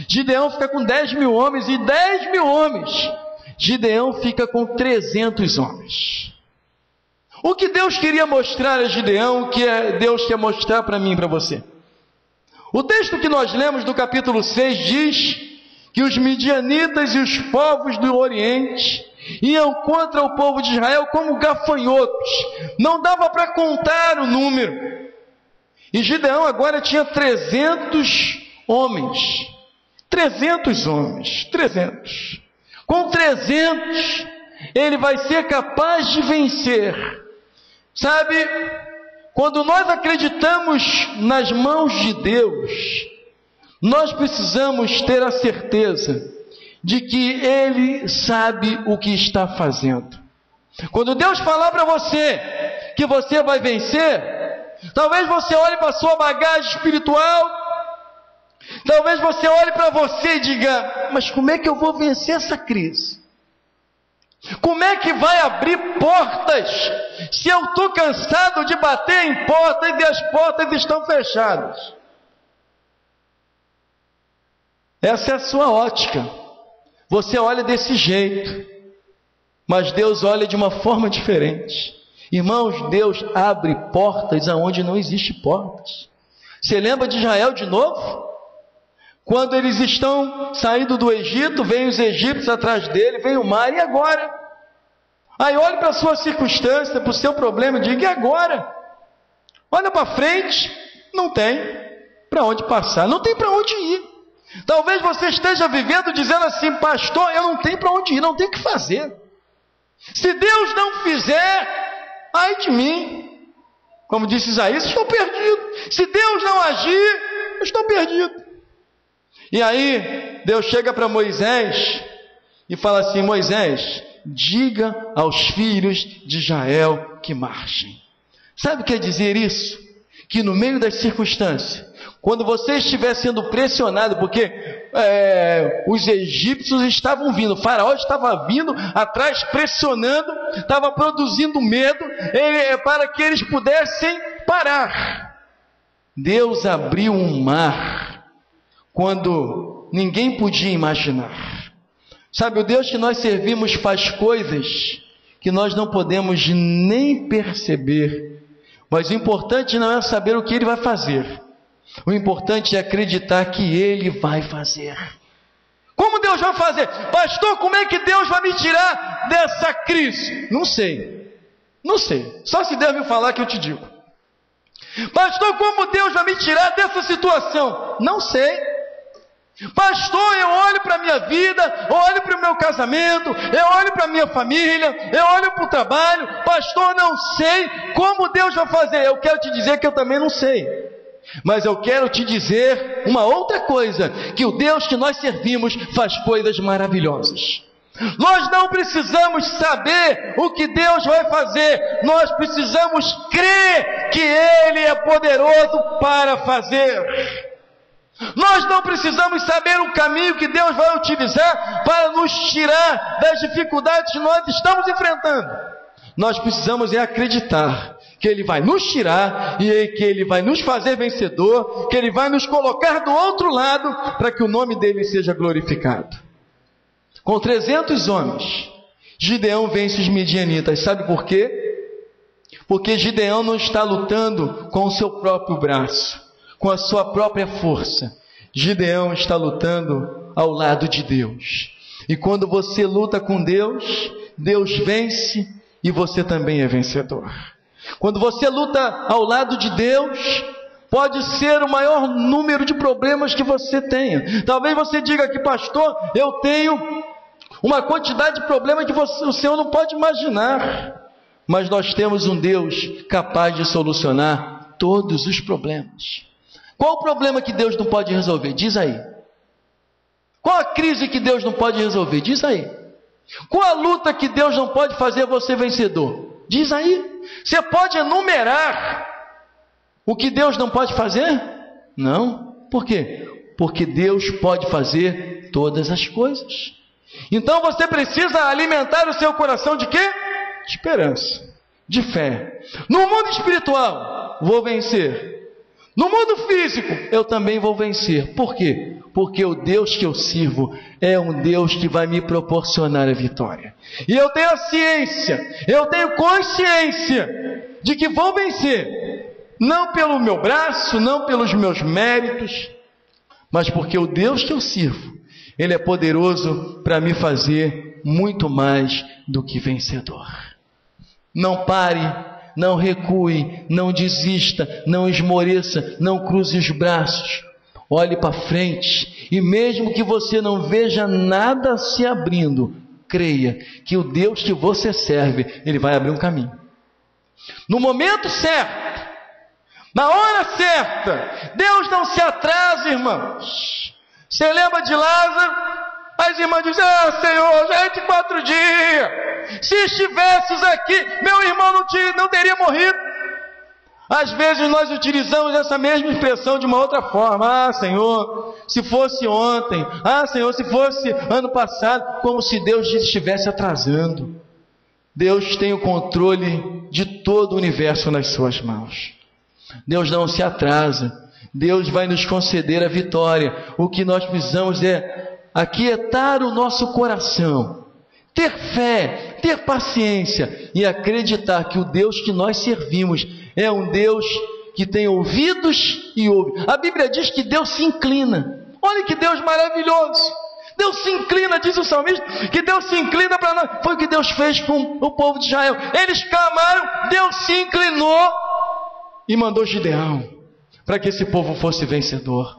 [SPEAKER 1] Gideão fica com 10 mil homens, e 10 mil homens, Gideão fica com 300 homens. O que Deus queria mostrar a Gideão, o que Deus quer mostrar para mim e para você? O texto que nós lemos do capítulo 6 diz que os midianitas e os povos do Oriente iam contra o povo de Israel como gafanhotos. Não dava para contar o número. E Gideão agora tinha 300 homens. 300 homens. 300. Com 300, ele vai ser capaz de vencer. Sabe, quando nós acreditamos nas mãos de Deus, nós precisamos ter a certeza de que Ele sabe o que está fazendo. Quando Deus falar para você que você vai vencer, talvez você olhe para a sua bagagem espiritual, talvez você olhe para você e diga: mas como é que eu vou vencer essa crise? Como é que vai abrir portas se eu estou cansado de bater em portas e as portas estão fechadas? Essa é a sua ótica. Você olha desse jeito, mas Deus olha de uma forma diferente. Irmãos, Deus abre portas aonde não existe portas. Você lembra de Israel de novo? Quando eles estão saindo do Egito, vem os egípcios atrás dele, vem o mar, e agora? Aí olhe para a sua circunstância, para o seu problema e diga: e agora? Olha para frente, não tem para onde passar, não tem para onde ir. Talvez você esteja vivendo dizendo assim: pastor, eu não tenho para onde ir, não tenho o que fazer. Se Deus não fizer, ai de mim. Como disse Isaías, estou perdido. Se Deus não agir, eu estou perdido. E aí, Deus chega para Moisés e fala assim: Moisés, diga aos filhos de Israel que marchem. Sabe o que quer dizer isso? Que no meio das circunstâncias, quando você estiver sendo pressionado, porque os egípcios estavam vindo, o faraó estava vindo atrás, pressionando, estava produzindo medo, para que eles pudessem parar. Deus abriu um mar quando ninguém podia imaginar. Sabe, o Deus que nós servimos faz coisas que nós não podemos nem perceber, mas o importante não é saber o que Ele vai fazer. O importante é acreditar que Ele vai fazer. Como Deus vai fazer? Pastor, como é que Deus vai me tirar dessa crise? Não sei. Não sei. Só se Deus me falar que eu te digo. Pastor, como Deus vai me tirar dessa situação? Não sei. Pastor, eu olho para a minha vida, eu olho para o meu casamento, eu olho para a minha família, eu olho para o trabalho. Pastor, não sei como Deus vai fazer. Eu quero te dizer que eu também não sei. Mas eu quero te dizer uma outra coisa, que o Deus que nós servimos faz coisas maravilhosas. Nós não precisamos saber o que Deus vai fazer, nós precisamos crer que Ele é poderoso para fazer. Nós não precisamos saber o caminho que Deus vai utilizar para nos tirar das dificuldades que nós estamos enfrentando. Nós precisamos acreditar que Ele vai nos tirar e que Ele vai nos fazer vencedor, que Ele vai nos colocar do outro lado para que o nome dEle seja glorificado. Com 300 homens, Gideão vence os midianitas. Sabe por quê? Porque Gideão não está lutando com o seu próprio braço, com a sua própria força. Gideão está lutando ao lado de Deus. E quando você luta com Deus, Deus vence e você também é vencedor. Quando você luta ao lado de Deus, pode ser o maior número de problemas que você tenha. Talvez você diga aqui: pastor, eu tenho uma quantidade de problemas que o Senhor não pode imaginar. Mas nós temos um Deus capaz de solucionar todos os problemas. Qual o problema que Deus não pode resolver? Diz aí. Qual a crise que Deus não pode resolver? Diz aí. Qual a luta que Deus não pode fazer você vencedor? Diz aí. Você pode enumerar o que Deus não pode fazer? Não. Por quê? Porque Deus pode fazer todas as coisas. Então você precisa alimentar o seu coração de quê? De esperança, de fé. No mundo espiritual, vou vencer. No mundo físico, eu também vou vencer. Por quê? Porque o Deus que eu sirvo é um Deus que vai me proporcionar a vitória. E eu tenho a ciência, eu tenho consciência de que vou vencer. Não pelo meu braço, não pelos meus méritos, mas porque o Deus que eu sirvo Ele é poderoso para me fazer muito mais do que vencedor. Não pare, não recue, não desista, não esmoreça, não cruze os braços. Olhe para frente, e mesmo que você não veja nada se abrindo, creia que o Deus que você serve, Ele vai abrir um caminho. No momento certo, na hora certa, Deus não se atrasa, irmãos. Você lembra de Lázaro? As irmãs dizem: Senhor, já é de 4 dias. Se estivesses aqui, meu irmão não teria morrido. Às vezes nós utilizamos essa mesma expressão de uma outra forma. Senhor, se fosse ontem. Senhor, se fosse ano passado. Como se Deus estivesse atrasando. Deus tem o controle de todo o universo nas suas mãos. Deus não se atrasa. Deus vai nos conceder a vitória. O que nós precisamos é aquietar o nosso coração, ter fé, ter paciência e acreditar que o Deus que nós servimos é um Deus que tem ouvidos e ouve. A Bíblia diz que Deus se inclina. Olha que Deus maravilhoso. Deus se inclina, diz o salmista, que Deus se inclina para nós. Foi o que Deus fez com o povo de Israel. Eles clamaram, Deus se inclinou e mandou Gideão para que esse povo fosse vencedor.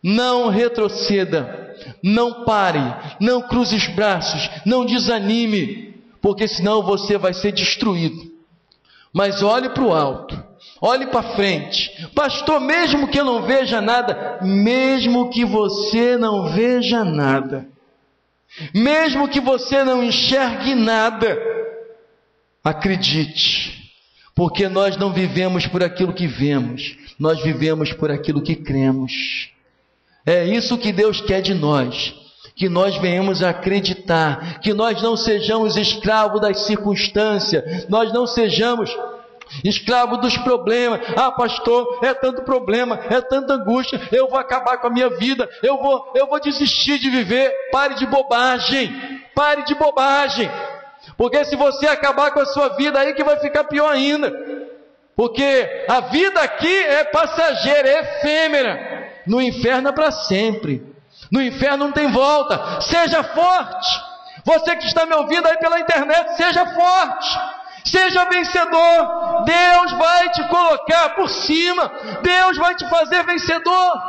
[SPEAKER 1] Não retroceda, não pare, não cruze os braços, não desanime, porque senão você vai ser destruído. Mas olhe para o alto, olhe para frente. Pastor, mesmo que eu não veja nada, mesmo que você não veja nada, mesmo que você não enxergue nada, acredite, porque nós não vivemos por aquilo que vemos, nós vivemos por aquilo que cremos. É isso que Deus quer de nós, que nós venhamos a acreditar, que nós não sejamos escravos das circunstâncias, nós não sejamos escravos dos problemas. Pastor, é tanto problema, é tanta angústia, eu vou acabar com a minha vida, eu vou desistir de viver. Pare de bobagem, porque se você acabar com a sua vida, aí que vai ficar pior ainda, porque a vida aqui é passageira, é efêmera. No inferno é para sempre. No inferno não tem volta. Seja forte. Você que está me ouvindo aí pela internet, seja forte. Seja vencedor. Deus vai te colocar por cima. Deus vai te fazer vencedor.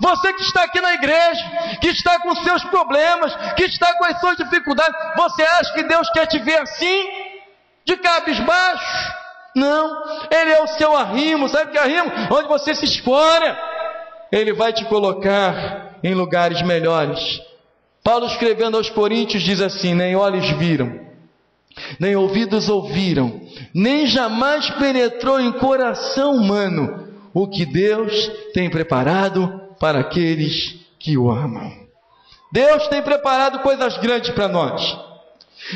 [SPEAKER 1] Você que está aqui na igreja, que está com seus problemas, que está com as suas dificuldades, você acha que Deus quer te ver assim? De cabisbaixo? Não. Ele é o seu arrimo. Sabe o que é arrimo? Onde você se escora. Ele vai te colocar em lugares melhores. Paulo, escrevendo aos Coríntios, diz assim: nem olhos viram, nem ouvidos ouviram, nem jamais penetrou em coração humano o que Deus tem preparado para aqueles que o amam. Deus tem preparado coisas grandes para nós.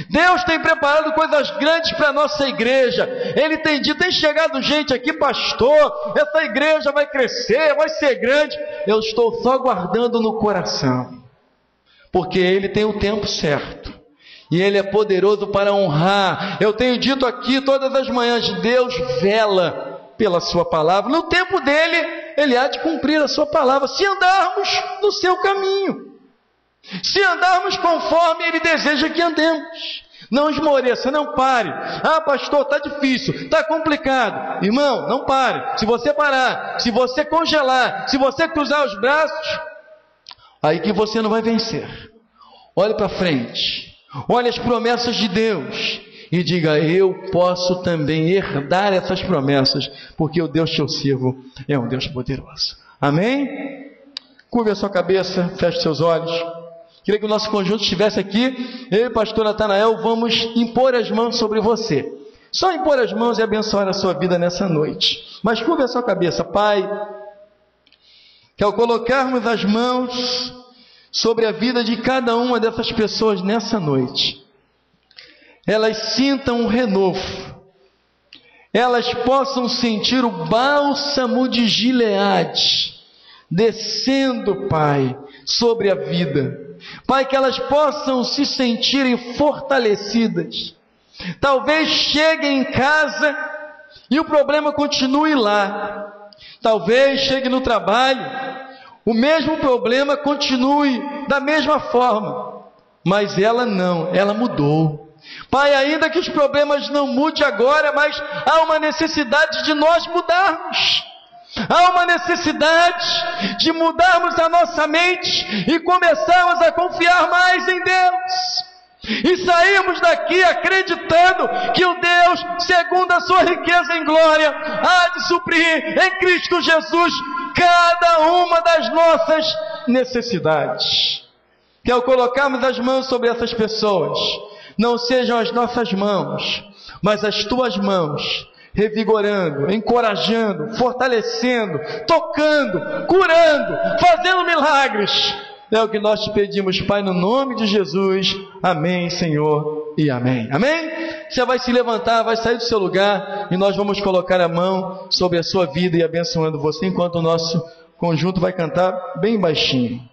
[SPEAKER 1] Deus tem preparado coisas grandes para a nossa igreja. Ele tem dito, tem chegado gente aqui: pastor, essa igreja vai crescer, vai ser grande. Eu estou só guardando no coração, porque Ele tem o tempo certo, e Ele é poderoso para honrar. Eu tenho dito aqui todas as manhãs: Deus vela pela sua palavra. No tempo dele, Ele há de cumprir a sua palavra, se andarmos no seu caminho, se andarmos conforme Ele deseja que andemos. Não esmoreça, não pare. Pastor, está difícil, está complicado. Irmão, não pare. Se você parar, se você congelar, se você cruzar os braços, aí que você não vai vencer. Olhe para frente, olhe as promessas de Deus e diga: eu posso também herdar essas promessas, porque o Deus que eu sirvo é um Deus poderoso. Amém? Curve a sua cabeça, feche seus olhos. Queria que o nosso conjunto estivesse aqui. Eu e o pastor Natanael vamos impor as mãos sobre você. Só impor as mãos e abençoar a sua vida nessa noite. Mas curva a sua cabeça. Pai, que ao colocarmos as mãos sobre a vida de cada uma dessas pessoas nessa noite, elas sintam um renovo, elas possam sentir o bálsamo de Gileade descendo, Pai, sobre a vida. Pai, que elas possam se sentirem fortalecidas. Talvez cheguem em casa e o problema continue lá. Talvez chegue no trabalho, o mesmo problema continue da mesma forma. Mas ela não, ela mudou. Pai, ainda que os problemas não mudem agora, mas há uma necessidade de nós mudarmos. Há uma necessidade de mudarmos a nossa mente e começarmos a confiar mais em Deus. E sairmos daqui acreditando que o Deus, segundo a sua riqueza em glória, há de suprir em Cristo Jesus cada uma das nossas necessidades. Que ao colocarmos as mãos sobre essas pessoas, não sejam as nossas mãos, mas as tuas mãos, revigorando, encorajando, fortalecendo, tocando, curando, fazendo milagres. É o que nós te pedimos, Pai, no nome de Jesus. Amém, Senhor, e amém. Amém? Você vai se levantar, vai sair do seu lugar e nós vamos colocar a mão sobre a sua vida e abençoando você, enquanto o nosso conjunto vai cantar bem baixinho.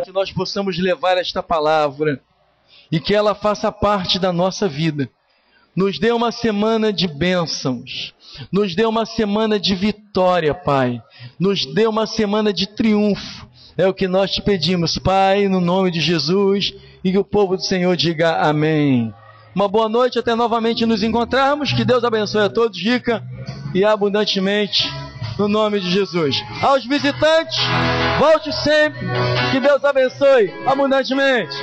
[SPEAKER 1] Que nós possamos levar esta palavra e que ela faça parte da nossa vida. Nos dê uma semana de bênçãos, nos dê uma semana de vitória, Pai, nos dê uma semana de triunfo. É o que nós te pedimos, Pai, no nome de Jesus, e que o povo do Senhor diga amém. Uma boa noite, até novamente nos encontrarmos. Que Deus abençoe a todos rica e abundantemente, no nome de Jesus. Aos visitantes, volte sempre. Que Deus abençoe abundantemente.